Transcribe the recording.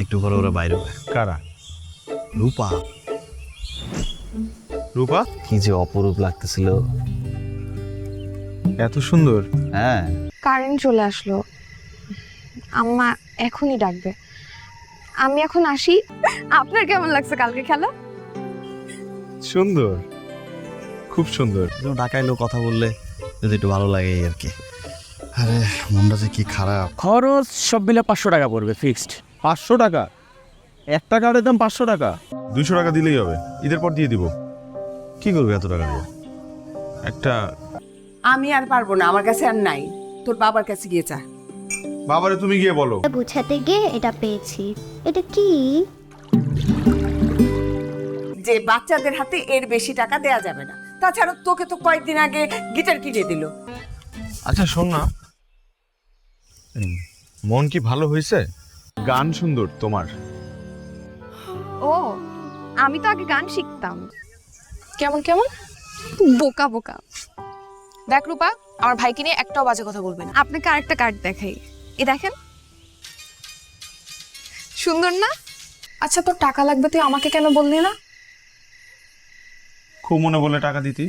একটু পরে ওরা বাইরে হবে। কারা? রূপা রূপা কি যে অপরূপ লাগতেছিল। এত সুন্দর? হ্যাঁ কারেন্ট চলে আসলো, আম্মা এখনই ডাকবে। আমি এখন আসি। আপনার কেমন লাগছে কালকে খেলা? সুন্দর, খুব সুন্দর। ঢাকায় লোক কথা বললে যদি একটু ভালো লাগে এই আর কি। আরে মনটা যে কি খারাপ। খরচ সব মিলে 500 টাকা পড়বে ফিক্সড। 500 টাকা? একটা কার্ডের দাম 500 টাকা? 200 টাকা দিলেই হবে, ঈদের পর দিয়ে দিব। কি করবে এত টাকা দিয়ে? একটা আমি আর পারবো না, আমার কাছে আর নাই। তোর বাবার কাছে গিয়ে চা। বাবারে তুমি গিয়ে বলো। বুঝাতে গিয়ে এটা পেয়েছি। এটা কি? যে বাচ্চাদের হাতে এর বেশি টাকা দেয়া যাবে না। তাছাড়া তোকে তো কয়েকদিন আগে গিটার কিনে দিল। আচ্ছা শোন না, মন কি ভালো হয়েছে? গান সুন্দর তোমার। ও, আমি তো আগে গান শিখতাম। কেমন কেমন? বোকা বোকা। দেখ রূপা, আমার ভাইকে নিয়ে একটাও বাজে কথা বলবে না। আপনাকে আরেকটা কার্ড দেখাই, এ দেখেন। সুন্দর না? আচ্ছা, তোর টাকা লাগবে, তুই আমাকে কেন বললি না? খুব মনে বলে টাকা দিতি।